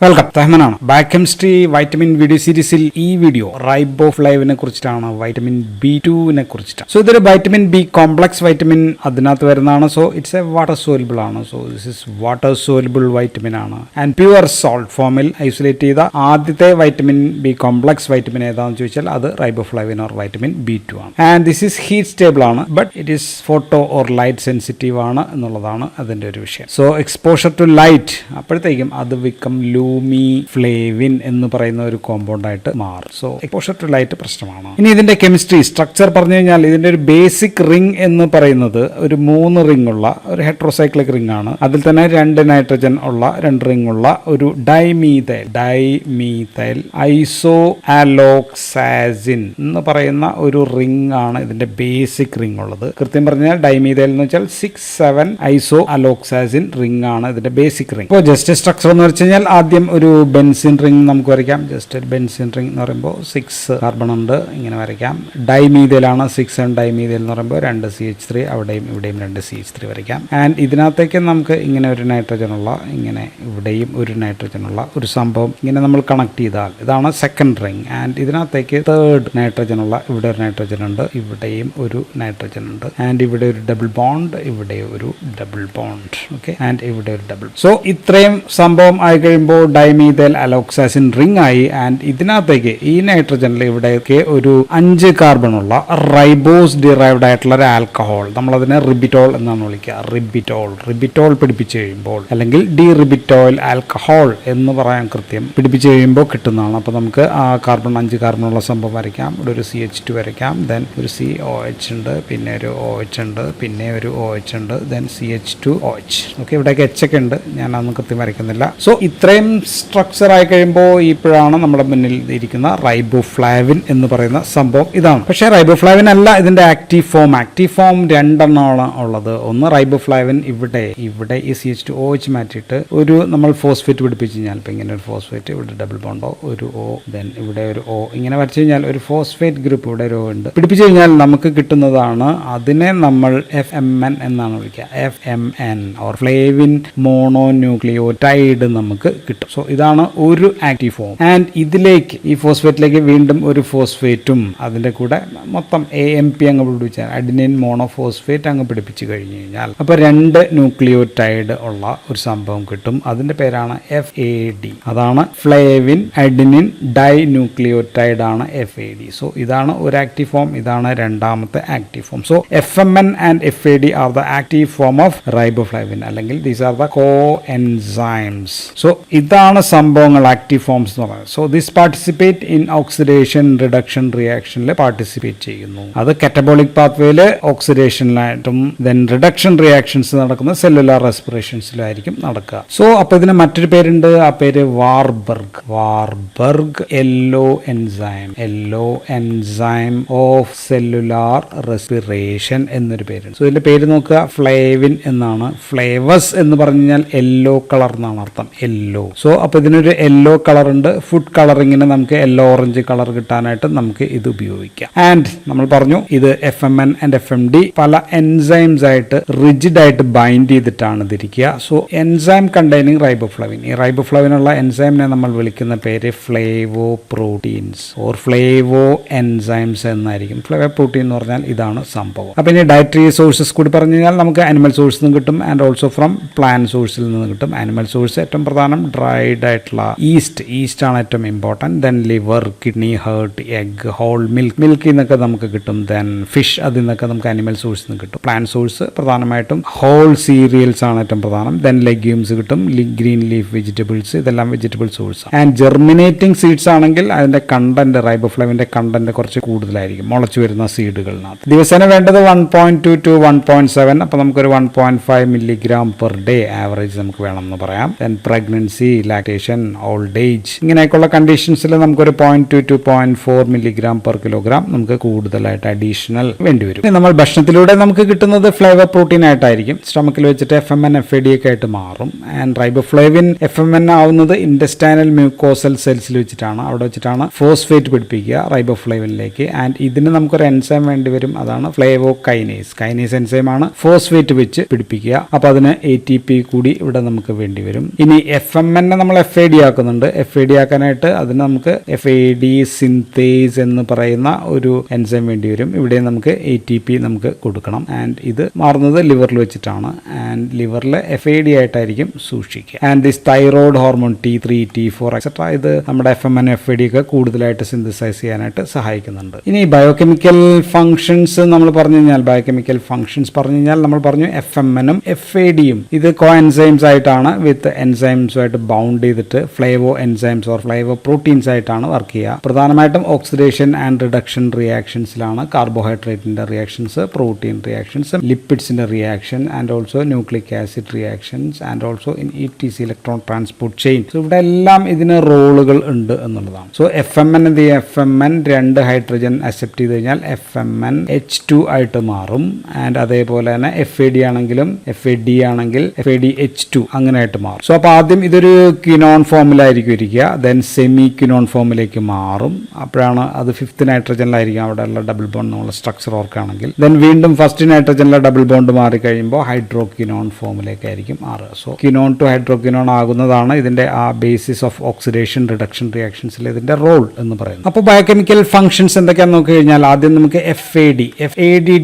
Welcome, തഹ്മനാണ്. Biochemistry vitamin video സീരീസിൽ ഈ video റൈബോഫ്ലേവിനെ കുറിച്ചിട്ടാണ്, വൈറ്റമിൻ B2 കുറിച്ചിട്ടാണ്. സോ ഇതൊരു വൈറ്റമിൻ ബി കോംപ്ലക്സ് വൈറ്റമിൻ അതിനകത്ത് വരുന്നതാണ്. So it's a water soluble ആണ്. So this is water soluble vitamin ആണ്. ആൻഡ് പ്യുവർ സോൾട്ട് ഫോമിൽ ഐസൊലേറ്റ് ചെയ്ത ആദ്യത്തെ വൈറ്റമിൻ ബി കോംപ്ലക്സ് വൈറ്റമിൻ ഏതാണെന്ന് ചോദിച്ചാൽ അത് റൈബോഫ്ലേവിൻ ഓർ വൈറ്റമിൻ B2 ആണ്. And this is heat stable ആണ്, but it is photo or light sensitive ആണ് എന്നുള്ളതാണ് അതിന്റെ ഒരു വിഷയം. സോ എക്സ്പോഷർ ടു ലൈറ്റ് അപ്പോഴത്തേക്കും അത് വിക്കം ലൂമി ഫ്ലേവിൻ എന്ന് പറയുന്ന ഒരു കോമ്പൗണ്ട് ആയിട്ട് മാറും. സോ എക്സ്പോഷർ ടു ലൈറ്റ് പ്രശ്നമാണ്. ഇനി ഇതിന്റെ കെമിസ്ട്രി സ്ട്രക്ചർ പറഞ്ഞു കഴിഞ്ഞാൽ ഇതിന്റെ ഒരു ബേസിക് റിംഗ് എന്ന് പറയുന്നത് ഒരു 3 റിംഗ് ഉള്ള ഒരു ഹെട്രോസൈക്ലിക് റിംഗ് ആണ്. അതിൽ തന്നെ 2 നൈട്രജൻ ഉള്ള 2 റിംഗ് ഉള്ള ഒരു ഡൈമീഥൈൽ ഐസോ അലോക്സാസിൻ എന്ന് പറയുന്ന ഒരു റിംഗ് ആണ് ഇതിന്റെ ബേസിക് റിംഗ് ഉള്ളത്. കൃത്യം പറഞ്ഞാൽ ഡൈമീഥൈൽ എന്ന് വെച്ചാൽ 6-7 ഐസോ അലോക്സാസിൻ റിംഗ് ആണ് ഇതിന്റെ ബേസിക് റിംഗ്. ഇപ്പോൾ ജസ്റ്റ് സ്ട്രക്ചർ എന്ന് വെച്ച് കഴിഞ്ഞാൽ ആദ്യം ഒരു ബെൻസിൻ റിംഗ് നമുക്ക് വരയ്ക്കാം. ജസ്റ്റ് ഒരു ബെൻസിൻ റിംഗ് എന്ന് പറയുമ്പോൾ 6 കാർബൺ ഉണ്ട്, ഇങ്ങനെ വരയ്ക്കാം. ഡൈമീഥൈലാണ് 6 ഡൈമീഥൈൽ എന്ന് പറയുമ്പോൾ 2 CH3, അവിടെയും ഇവിടെയും 2 CH3 വരയ്ക്കാം. ആൻഡ് ഇതിനകത്തേക്ക് നമുക്ക് ഇങ്ങനെ ഒരു നൈട്രജൻ ഉള്ള, ഇങ്ങനെ ഇവിടെയും ഒരു നൈട്രജൻ ഉള്ള ഒരു സംഭവം ഇങ്ങനെ നമ്മൾ കണക്ട് ചെയ്താൽ ഇതാണ് സെക്കൻഡ് റിംഗ്. ആൻഡ് ഇതിനകത്തേക്ക് 3rd നൈട്രജൻ ഉള്ള, ഇവിടെ ഒരു നൈട്രജൻ ഉണ്ട്, ഇവിടെയും ഒരു നൈട്രജൻ ഉണ്ട്. ആൻഡ് ഇവിടെ ഒരു ഡബിൾ ബോണ്ട്, ഇവിടെ ഒരു ഡബിൾ ബോണ്ട്. ഓക്കെ, ആൻഡ് ഇവിടെ ഒരു ഡബിൾ. സോ ഇത്രയും സംഭവം ആയി കഴിയുമ്പോൾ ഡൈമീഥൈൽ അലോക്സാസിൻ റിംഗ് ആയി. ആൻഡ് ഇതിനകത്തേക്ക് ഈ നൈട്രജനിൽ ഇവിടേക്ക് ഒരു 5 കാർബൺ ഉള്ള റൈബോസ് ഡിറൈവ്ഡ് ആയിട്ടുള്ള ഒരു ആൽക്കഹോൾ, നമ്മളതിനെ റിബിറ്റോൾ എന്നാണ് വിളിക്കുക. റിബിറ്റോൾ പിടിപ്പിച്ച് കഴിയുമ്പോൾ, അല്ലെങ്കിൽ ഡി-റിബിറ്റോയിൽ ആൽക്കഹോൾ എന്ന് പറയാൻ കൃത്യം, പിടിപ്പിച്ച് കഴിയുമ്പോൾ കിട്ടുന്നതാണ്. അപ്പോൾ നമുക്ക് ആ 5 കാർബൺ ഉള്ള സംഭവം വരയ്ക്കാം. ഇവിടെ ഒരു CH2 വരയ്ക്കാം. ദെൻ ഒരു COH ഉണ്ട്, പിന്നെ ഒരു OH ഉണ്ട്, പിന്നെ ഒരു OH ഉണ്ട്, ദെൻ CH2OH. ഓക്കെ, ഇവിടെയൊക്കെ H ഒക്കെ ഉണ്ട്, ഞാൻ അതൊന്നും കൃത്യം വരയ്ക്കുന്നില്ല. സോ ഇത്രയും സ്ട്രക്ചർ ആയി കഴിയുമ്പോൾ ഇപ്പോഴാണ് നമ്മുടെ മുന്നിൽ ഇരിക്കുന്ന റൈബോഫ്ലേവിൻ എന്ന് പറയുന്ന സംഭവം ഇതാണ്. പക്ഷേ റൈബോഫ്ലേവിൻ അല്ല ഇതിന്റെ ആക്റ്റീവ് ഫോം. ആക്റ്റീവ് ഫോം 2 എണ്ണമാണ് ഉള്ളത്. ഒന്ന് റൈബോഫ്ലേവിൻ ഇവിടെ ഈ CH2OH മാറ്റിയിട്ട് ഒരു നമ്മൾ ഫോസ്ഫേറ്റ് പിടിപ്പിച്ച് കഴിഞ്ഞാൽ, ഇപ്പം ഇങ്ങനെ ഒരു ഫോസ്ഫേറ്റ്, ഇവിടെ ഡബിൾ ബോണ്ടോ, ഒരു O, ദെൻ ഇവിടെ ഒരു O, ഇങ്ങനെ വരച്ചു കഴിഞ്ഞാൽ ഒരു ഫോസ്ഫേറ്റ് ഗ്രൂപ്പ് ഇവിടെ ഒരു O ഉണ്ട്. പിടിപ്പിച്ചു കഴിഞ്ഞാൽ നമുക്ക് കിട്ടുന്നതാണ്, അതിനെ നമ്മൾ FMN എന്നാണ് വിളിക്കുക. FMN ഓർ ഫ്ലേവിൻ മോണോന്യൂക്ലിയോടൈഡ് നമുക്ക് കിട്ടും. സോ ഇതാണ് ഒരു ആക്റ്റീവ് ഫോം. ആൻഡ് ഇതിലേക്ക്, ഈ ഫോസ്ഫേറ്റിലേക്ക് വീണ്ടും ഒരു ഫോസ്ഫേറ്റും അതിന്റെ കൂടെ മൊത്തം AMP അങ്ങ് പിടിപ്പിച്ചാൽ, അഡിനിൻ മോണോഫോസ്ഫേറ്റ് അങ്ങ് പിടിപ്പിച്ചു കഴിഞ്ഞു കഴിഞ്ഞാൽ അപ്പോൾ 2 ന്യൂക്ലിയോടൈഡ് ഉള്ള ഒരു സംഭവം കിട്ടും. അതിന്റെ പേരാണ് FAD. അതാണ് ഫ്ലേവിൻ അഡിനിൻ ഡൈ ന്യൂക്ലിയോടൈഡ് ആണ് FAD. സോ ഇതാണ് ഒരു ആക്റ്റീവ് ഫോം, ഇതാണ് രണ്ടാമത്തെ active form. So FMN and FAD are the active form of riboflavin, അല്ലെങ്കിൽ these are the coenzymes. So ഇതാണ് സംഭവങ്ങൾ, ആക്റ്റീവ് ഫോംസ് എന്ന് പറയുന്നത്. So this participate in oxidation reduction റിയാക്ഷനിൽ പാർട്ടിസിപ്പേറ്റ് ചെയ്യുന്നു. അത് കാറ്റബോളിക് പാത്വേയിൽ ഓക്സിഡേഷനിലായിട്ടും ദെൻ റിഡക്ഷൻ റിയാക്ഷൻസ് നടക്കുന്ന സെല്ലുലാർ റെസ്പിറേഷൻസിലായിരിക്കും നടക്കുക. സോ അപ്പോൾ ഇതിന് മറ്റൊരു പേരുണ്ട്, ആ പേര് വാർബർഗ് yellow enzyme of cellular respiration എന്നൊരു പേരുണ്ട്. സോ ഇതിന്റെ പേര് നോക്കുക, ഫ്ലേവിൻ എന്നാണ്. ഫ്ലേവസ് എന്ന് പറഞ്ഞു കഴിഞ്ഞാൽ യെല്ലോ കളർ എന്നാണ് അർത്ഥം, യെല്ലോ. സോ അപ്പോൾ ഇതിനൊരു യെല്ലോ കളർ ഉണ്ട്. ഫുഡ് കളറിങ്ങിന് നമുക്ക് യെല്ലോ ഓറഞ്ച് കളർ കിട്ടാനായിട്ട് നമുക്ക് ഇത് ഉപയോഗിക്കാം. ആൻഡ് നമ്മൾ പറഞ്ഞു, ഇത് FMN ആൻഡ് FMD പല എൻസൈംസ് ആയിട്ട് റിജിഡ് ആയിട്ട് ബൈൻഡ് ചെയ്തിട്ടാണ് ഇതിരിക്കുക. സോ എൻസൈം കണ്ടെയ്നിങ് റൈബോഫ്ലേവിൻ, ഈ റൈബോഫ്ലേവിനുള്ള എൻസൈമിനെ നമ്മൾ വിളിക്കുന്ന പേര് ഫ്ലേവോ പ്രോട്ടീൻസ് ഓർ ഫ്ലേവോ എൻസൈംസ് എന്നായിരിക്കും. ഫ്ലേവോ പ്രോട്ടീൻ എന്ന് പറഞ്ഞാൽ ഇതാണ് സംഭവം. അപ്പം ഇനി ഡയറ്ററി സോഴ്സസ് കൂടി പറഞ്ഞു കഴിഞ്ഞാൽ നമുക്ക് ആനിമൽ സോഴ്സിൽ നിന്ന് കിട്ടും, ആൻഡ് ഓൾസോ ഫ്രം പ്ലാന്റ് സോഴ്സിൽ നിന്ന് കിട്ടും. ആനിമൽ സോഴ്സ് ഏറ്റവും പ്രധാനം ഡ്രൈഡ് ആയിട്ടുള്ള ഈസ്റ്റ് ആണ് ഏറ്റവും important. Then liver, kidney, heart, egg, whole മിൽക്കിൽ നിന്നൊക്കെ നമുക്ക് കിട്ടും. ദെൻ ഫിഷ്, അതിൽ നിന്നൊക്കെ നമുക്ക് ആനിമൽ സോഴ്സിൽ നിന്ന് കിട്ടും. പ്ലാന്റ് സോഴ്സ് പ്രധാനമായിട്ടും ഹോൾ സീരിയൽസ് ആണ് ഏറ്റവും പ്രധാനം. ദെൻ ലെഗ്യൂംസ് കിട്ടും, ഗ്രീൻ ലീഫ് വെജിറ്റബിൾസ്, ഇതെല്ലാം vegetable source. And germinating seeds ആണെങ്കിൽ അതിന്റെ കണ്ടന്റ്, റൈബോഫ്ലേവിന്റെ കണ്ടന്റ് കുറച്ച് കൂടുതലായിരിക്കും മുളച്ചു വരുന്ന സീഡുകളിനകത്ത്. ദിവസേന വേണ്ടത് 1.2 to 1.7, അപ്പോൾ നമുക്കൊരു 1.5 milligram per day ആവറേജ് നമുക്ക് വേണമെന്ന് പറയാം. Then pregnancy, lactation, old age, ഇങ്ങനെയൊക്കെയുള്ള കണ്ടീഷൻസിൽ നമുക്കൊരു 0.2 to 0.4 milligram per kilogram നമുക്ക് കൂടുതലായിട്ട് അഡീഷണൽ വേണ്ടിവരും. നമ്മൾ ഭക്ഷണത്തിലൂടെ നമുക്ക് കിട്ടുന്നത് ഫ്ലേവർ പ്രോട്ടീൻ ആയിട്ടായിരിക്കും. സ്റ്റൊമക്കിൽ വെച്ചിട്ട് FMN FAD ഒക്കെ ആയിട്ട് മാറും. ആൻഡ് റൈബോഫ്ലേവിൻ FMN ആവുന്നത് ഇൻഡസ്റ്റൈനൽ മ്യൂക്കോസൽ സെൽസിൽ വെച്ചിട്ടാണ്. അവിടെ വെച്ചിട്ടാണ് ഫോസ്ഫേറ്റ് പിടിപ്പിക്കുക റൈബോഫ്ലേവിനിലേക്ക്. ആൻഡ് ഇതിന് നമുക്കൊരു എൻസൈം വേണ്ടി വരും, അതാണ് ഫ്ലേവോ കൈനേസ് എൻസൈം ആണ് ഫോസ്ഫേറ്റ് വെച്ച് പിടിപ്പിക്കുക. അപ്പോൾ അതിന് ATP കൂടി ഇവിടെ നമുക്ക് വേണ്ടി വരും. ഇനി FMN FMN നമ്മൾ FAD ആക്കുന്നുണ്ട്. FAD ആക്കാനായിട്ട് അതിന് നമുക്ക് FAD സിന്തേസ് എന്ന് പറയുന്ന ഒരു എൻസൈം വേണ്ടി വരും. ഇവിടെ നമുക്ക് ATP നമുക്ക് കൊടുക്കണം. ആൻഡ് ഇത് മാറുന്നത് ലിവറിൽ വെച്ചിട്ടാണ്. ആൻഡ് ലിവറിൽ FAD ആയിട്ടായിരിക്കും സൂക്ഷിക്കുക. And this thyroid hormone T3, T4 etcetera ഇത് നമ്മുടെ FMN FAD ഒക്കെ കൂടുതലായിട്ട് സിന്തസൈസ് ചെയ്യാനായിട്ട് സഹായിക്കുന്നുണ്ട്. ഇനി ബയോകെമിക്കൽ ഫംഗ്ഷൻസ് നമ്മൾ പറഞ്ഞു കഴിഞ്ഞാൽ നമ്മൾ പറഞ്ഞു FMN ഉം FAD-യും ഇത് കോ എൻസൈംസ് ആയിട്ടാണ് വിത്ത് എൻസൈംസുമായിട്ട് ബൗണ്ട് ചെയ്തിട്ട് flavoenzymes or flavoproteins ആയിട്ടാണ് വർക്ക് ചെയ്യുക. പ്രധാനമായിട്ടും ഓക്സിഡേഷൻ ആൻഡ് റിഡക്ഷൻ റിയാക്ഷൻസിലാണ് കാർബോഹൈഡ്രേറ്റിന്റെ റിയാക്ഷൻസ്, പ്രോട്ടീൻ റിയാക്ഷൻസ്, ലിപ്പിഡ്സിന്റെ reaction and also nucleic acid reactions and also in ETC electron transport chain. So ഇവിടെ എല്ലാം ഇതിന് റോളുകൾ ഉണ്ട് എന്നുള്ളതാണ്. സോ FMN എന്ത് ചെയ്യും? FMN 2 ഹൈഡ്രജൻ അക്സെപ്റ്റ് ചെയ്ത് കഴിഞ്ഞാൽ FMN H2 ആയിട്ട് മാറും. ആൻഡ് അതേപോലെ തന്നെ FAD ആണെങ്കിലും FAD ആണെങ്കിൽ FADH2 അങ്ങനെ ആയിട്ട് മാറും. സോ അപ്പോൾ ആദ്യം ഇതൊരു ക്വിനോൺ ഫോമിലായിരിക്കും ഇരിക്കുക, ദെൻ സെമി ക്വിനോൺ ഫോമിലേക്ക് മാറും. അപ്പോഴാണ് അത് 5th നൈട്രജനിലായിരിക്കും അവിടെയുള്ള ഡബിൾ ബോണ്ട് നമ്മൾ സ്ട്രക്ചർ ഓർക്കുകയാണെങ്കിൽ. ദെൻ വീണ്ടും 1st നൈട്രജനിലെ ഡബിൾ ബോണ്ട് മാറി കഴിയുമ്പോൾ ഹൈഡ്രോക്വിനോൺ ഫോമിലേക്കായിരിക്കും മാറുക. സോ ക്വിനോൺ ടു ഹൈഡ്രോക്വിനോൺ ആകുന്നതാണ് ഇതിന്റെ ആ ബേസിസ് ഓഫ് ഓക്സിഡേഷൻ റിഡക്ഷൻ റിയാക്ഷൻസിൽ ഇതിന്റെ റോൾ എന്ന് പറയുന്നത്. അപ്പോൾ ബയോകെമിക്കൽ ഫംഗ്ഷൻസ് എന്തൊക്കെയാണെന്ന് നോക്കി കഴിഞ്ഞാൽ ആദ്യം നമുക്ക് FAD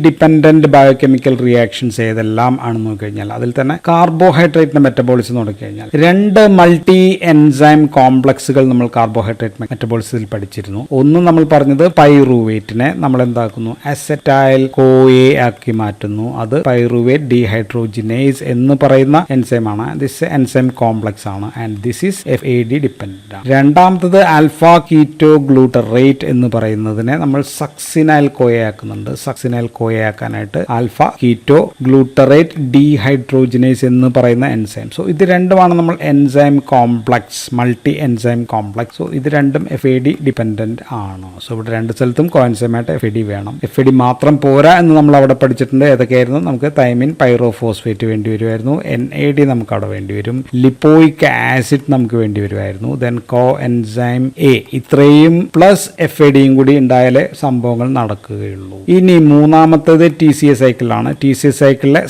ഡിപെൻഡന്റ് ബയോകെമിക്കൽ റിയാക്ഷൻസ് ഏതെല്ലാം ആണെന്ന് നോക്കി കഴിഞ്ഞാൽ അതിൽ തന്നെ കാർബോഹൈഡ്രേറ്റിന്റെ മെറ്റബോളിസം നോക്കി കഴിഞ്ഞാൽ 2 മൾട്ടി എൻസൈം കോംപ്ലക്സുകൾ നമ്മൾ കാർബോഹൈഡ്രേറ്റ് മെറ്റബോളിസത്തിൽ പഠിച്ചിരുന്നു. ഒന്ന് നമ്മൾ പറഞ്ഞത് പൈറുവേറ്റിനെ നമ്മൾ എന്താക്കുന്നു? അസറ്റൈൽ കോയെ ആക്കി മാറ്റുന്നു. അത് പൈറുവേറ്റ് ഡീഹൈഡ്രോജിനേസ് എന്ന് പറയുന്ന എൻസൈം ആണ്. ദിസ് എൻസൈം കോംപ്ലക്സ് ആണ് and this is FAD dependent ആണ്. രണ്ടാമത്തത് ആൽഫ കീറ്റോ ഗ്ലൂട്ടറേറ്റ് എന്ന് പറയുന്നതിനെ നമ്മൾ സക്സിനൈൽ കോയെ ആക്കുന്നുണ്ട്. സക്സിനൈൽ കോയെ ആക്കാനായിട്ട് ആൽഫ കീറ്റോ ഗ്ലൂട്ടറേറ്റ് ഡീഹൈഡ്രോജിനേസ് എന്ന് പറയുന്ന എൻസൈം. സോ ഇത് രണ്ടുമാണ് നമ്മൾ enzyme complex, multi enzyme complex. So ഇത് രണ്ടും FAD ഡിപെൻഡന്റ് ആണ്. സോ ഇവിടെ 2 സ്ഥലത്തും കോഎൻസൈമായിട്ട് FAD വേണം. FAD മാത്രം പോരാ എന്ന് നമ്മൾ അവിടെ പഠിച്ചിട്ടുണ്ട്. ഏതൊക്കെയായിരുന്നു? നമുക്ക് തൈമിൻ പൈറോഫോസ്ഫേറ്റ് വേണ്ടി വരുമായിരുന്നു, NAD നമുക്ക് അവിടെ വേണ്ടി വരും, ലിപ്പോയിക് ആസിഡ് നമുക്ക് വേണ്ടി വരുമായിരുന്നു, ദെൻ കോ എൻസൈം A. ഇത്രയും പ്ലസ് FADയും കൂടി ഉണ്ടായാലേ സംഭവങ്ങൾ നടക്കുകയുള്ളൂ. ഇനി മൂന്നാമത്തേത് TCA സൈക്കിളാണ്. TCA സൈക്കിളിലെ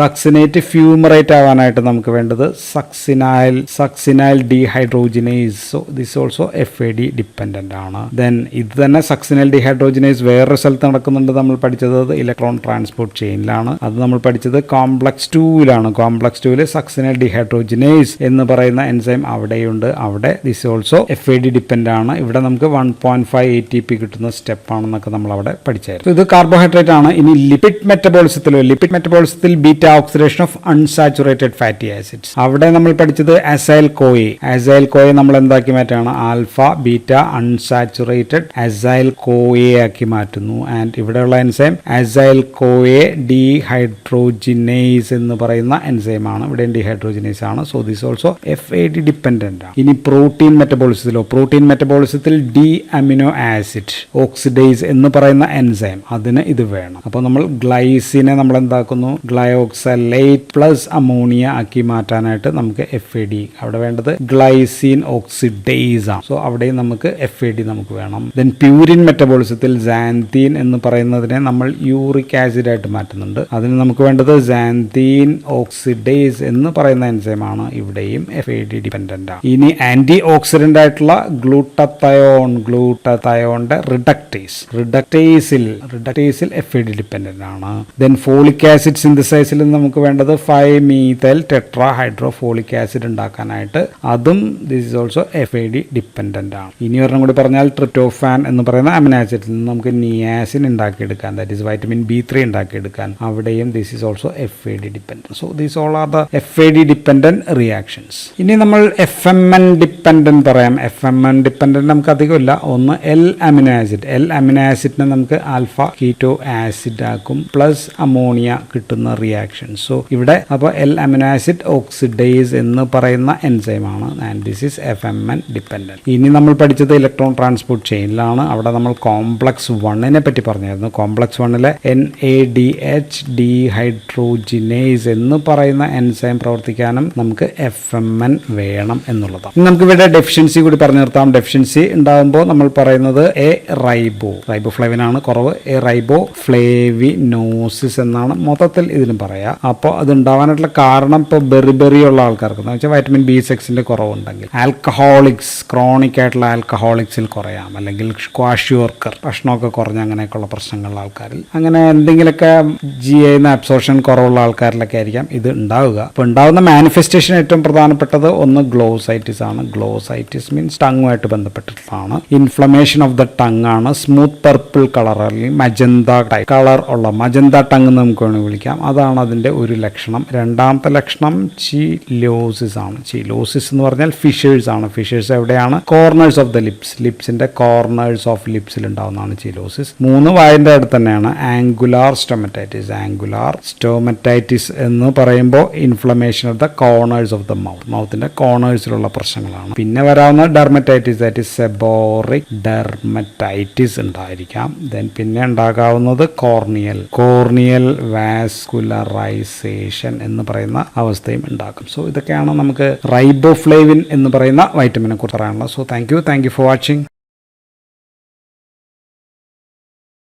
സക്സിനേറ്റ് ഫ്യൂമറേറ്റ് ആവാനായിട്ട് നമുക്ക് വേണ്ടത് succinyl dehydrogenase. So this also FAD dependent ആണ്. ദെൻ ഇത് തന്നെ സക്സിനൈൽ ഡീഹൈഡ്രോജിനേസ് വേറൊരു സ്ഥലത്ത് നടക്കുന്നുണ്ട്. നമ്മൾ പഠിച്ചത് ഇലക്ട്രോൺ ട്രാൻസ്പോർട്ട് ചെയിനിലാണ്. അത് നമ്മൾ പഠിച്ചത് കോംപ്ലക്സ് 2-ലാണ്. കോംപ്ലക്സ് 2-ൽ സക്സിനൈൽ ഡീഹൈഡ്രോജിനേസ് എന്ന് പറയുന്ന എൻസൈം അവിടെയുണ്ട്. അവിടെ ദിസ് ഓൾസോ FAD ഡിപെൻഡ് ആണ്. ഇവിടെ നമുക്ക് 1.5 ATP കിട്ടുന്ന സ്റ്റെപ്പ് ആണെന്നൊക്കെ നമ്മൾ അവിടെ പഠിച്ചായിരുന്നു. ഇത് കാർബോഹൈഡ്രേറ്റ് ആണ്. ഇനി ലിപ്പിഡ് മെറ്റബോളിസത്തിൽ beta oxidation of unsaturated fatty acids. അവിടെ നമ്മൾ പഠിച്ചത് അസൈൽ കോയെ നമ്മൾ എന്താക്കി മാറ്റാണ്? ആൽഫ ബീറ്റ അൺസാച്ചുറേറ്റഡ് അസൈൽ കോയെ ആക്കി മാറ്റുന്നു. ആൻഡ് ഇവിടെയുള്ള എൻസൈം അസൈൽ കോയെ ഡീഹൈഡ്രോജിനേസ് എന്ന് പറയുന്ന എൻസൈം ആണ്. ഇവിടെ ഡീഹൈഡ്രോജിനേസ് ആണ്. So this also FAD dependent ആണ്. ഇനി പ്രോട്ടീൻ മെറ്റബോളിസത്തിൽ ഡി അമിനോ ആസിഡ് ഓക്സിഡേസ് എന്ന് പറയുന്ന എൻസൈം, അതിന് ഇത് വേണം. അപ്പോൾ നമ്മൾ ഗ്ലൈസിനെ നമ്മൾ എന്താക്കുന്നു? ഗ്ലയോക്സലേറ്റ് പ്ലസ് അമോണിയ ആക്കി മാറ്റാനായിട്ട് നമുക്ക് FAD. അവിടെ വേണ്ടത് ഗ്ലൈസിൻ ഓക്സിഡേസ് ആണ്. സോ അവിടെ നമുക്ക് FAD നമുക്ക് വേണം. ദെൻ പ്യൂരിൻ മെറ്റബോളിസത്തിൽ സാന്തീൻ എന്ന് പറയുന്നതിനെ നമ്മൾ യൂറിക് ആസിഡ് ആയിട്ട് മാറ്റുന്നുണ്ട്. അതിന് നമുക്ക് വേണ്ടത് സാന്തീൻ ഓക്സിഡേസ് എന്ന് പറയുന്ന എൻസൈം ആണ്. ഇവിടെയും FAD ഡിപെൻഡന്റ് ആണ്. ഇനി ആന്റി ഓക്സിഡന്റ് ആയിട്ടുള്ള ഗ്ലൂട്ടത്തയോണിന്റെ റിഡക്ടേസിൽ FAD ഡിപെൻഡന്റ് ആണ്. ദെൻ ഫോളിക് ആസിഡ് സിന്തസൈസിൽ നമുക്ക് വേണ്ടത് 5-methyl tetrahydrofolic ആസിഡ് ഉണ്ടാക്കാനായിട്ട് അതും this is also FAD dependent ആണ്. ഇനി ഒരെണ്ണം കൂടി പറഞ്ഞാൽ ട്രിപ്റ്റോഫാൻ എന്ന് പറയുന്ന അമിനോ ആസിഡിൽ നിന്ന് നമുക്ക് നിയാസിൻ ഉണ്ടാക്കിയെടുക്കാൻ, ദാറ്റ് ഈസ് വൈറ്റമിൻ B3 ഉണ്ടാക്കിയെടുക്കാൻ, അവിടെയും this is also FAD dependent. So these all are the FAD dependent reactions. ഇനി നമ്മൾ FMN ഡിപെൻഡന്റ് പറയാം. FMN ഡിപെൻഡന്റ് നമുക്ക് അധികമില്ല. ഒന്ന് L അമിനോ ആസിഡിനെ നമുക്ക് ആൽഫ കീറ്റോ ആസിഡ് ആക്കും പ്ലസ് അമോണിയ കിട്ടുന്ന റിയാക്ഷൻ. സോ ഇവിടെ അപ്പോൾ L അമിനോ ആസിഡ് ഓക്സിഡേസ് എന്ന് പറയുന്ന എൻസൈമാണ് and this is FMN dependent. ഇനി നമ്മൾ പഠിച്ചത് ഇലക്ട്രോൺ ട്രാൻസ്പോർട്ട് ചെയിനിലാണ്. അവിടെ നമ്മൾ കോംപ്ലക്സ് 1-നെ പറ്റി പറഞ്ഞായിരുന്നു. കോംപ്ലക്സ് 1-ലെ NADH ഡീഹൈഡ്രോജിനേസ് എന്ന് പറയുന്ന എൻസൈം പ്രവർത്തിക്കാനും നമുക്ക് FMN വേണം എന്നുള്ളതാണ്. നമുക്ക് ഇവിടെ ഡെഫിഷ്യൻസി കൂടി പറഞ്ഞു നിർത്താം. ഡെഫിഷ്യൻസി ഉണ്ടാകുമ്പോൾ നമ്മൾ പറയുന്നത് റൈബോഫ്ലേവിൻ ആണ് കുറവ്. റൈബോഫ്ലേവിനോസിസ് എന്നാണ് മൊത്തത്തിൽ ഇതിന് പറയാം. അപ്പോൾ അത് ഉണ്ടാവാനായിട്ടുള്ള കാരണം ഇപ്പോൾ ബെറി ഉള്ള ആൾക്കാർക്ക് എന്ന് വെച്ചാൽ വെച്ചാൽ വൈറ്റമിൻ B6 കുറവുണ്ടെങ്കിൽ. ആൽക്കഹോളിക്സ്, ക്രോണിക് ആയിട്ടുള്ള ആൽക്കഹോളിക്സിൽ കുറയാം, അല്ലെങ്കിൽ ക്വാഷിയോർക്കർ ഭക്ഷണമൊക്കെ കുറഞ്ഞ അങ്ങനെയൊക്കെയുള്ള പ്രശ്നങ്ങളുള്ള ആൾക്കാരിൽ, അങ്ങനെ എന്തെങ്കിലുമൊക്കെ GI അബ്സോർഷൻ കുറവുള്ള ആൾക്കാരിലൊക്കെ ആയിരിക്കാം ഇത് ഉണ്ടാവുക. അപ്പോൾ ഉണ്ടാകുന്ന മാനിഫെസ്റ്റേഷൻ ഏറ്റവും പ്രധാനപ്പെട്ടത് ഒന്ന് ഗ്ലോസൈറ്റിസ് ആണ്. ഗ്ലോസൈറ്റിസ് മീൻസ് ടങ്ങുമായിട്ട് ബന്ധപ്പെട്ടിട്ടുള്ളതാണ്. ഇൻഫ്ലമേഷൻ ഓഫ് ദ ടങ് ആണ്. സ്മൂത്ത് പർപ്പിൾ കളർ അല്ലെങ്കിൽ മജന്ത ടൈപ്പ് കളർ ഉള്ള മജന്ത ടങ് എന്ന് നമുക്ക് വേണമെങ്കിൽ വിളിക്കാം. അതാണ് അതിൻ്റെ ഒരു ലക്ഷണം. രണ്ടാമത്തെ ലക്ഷണം ചിലോസിസ് ആണ്. ചിലോസിസ് എന്ന് പറഞ്ഞാൽ ഫിഷേഴ്സ് ആണ്. ഫിഷേഴ്സ് എവിടെയാണ്? കോർണേഴ്സ് ഓഫ് ദ ലിപ്സ്, ലിപ്സിന്റെ കോർണേഴ്സ് ഓഫ് ലിപ്സിൽ ഉണ്ടാവുന്നതാണ് ചിലോസിസ്. 3 വായന്റെ അടുത്ത് തന്നെയാണ് ആംഗുലാർ സ്റ്റൊമറ്റൈറ്റിസ്. ആംഗുലാർ സ്റ്റോമറ്റൈറ്റിസ് എന്ന് പറയുമ്പോൾ inflammation of the corners of the mouth, മൗത്തിന്റെ കോർണേഴ്സിലുള്ള പ്രശ്നങ്ങളാണ്. പിന്നെ വരാവുന്ന dermatitis, that is seborrheic dermatitis ഉണ്ടായിരിക്കാം. ദെൻ പിന്നെ ഉണ്ടാകാവുന്നത് കോർണിയൽ വാസ്കുലറൈസേഷൻ എന്ന് പറയുന്ന അവസ്ഥയും ഉണ്ടാക്കും. സോ ഇതൊക്കെയാണ് നമുക്ക് റൈബോഫ്ലേവിൻ എന്ന് പറയുന്ന വൈറ്റമിനെ കുറിച്ച് പറയാനുള്ളത്. So thank you for watching.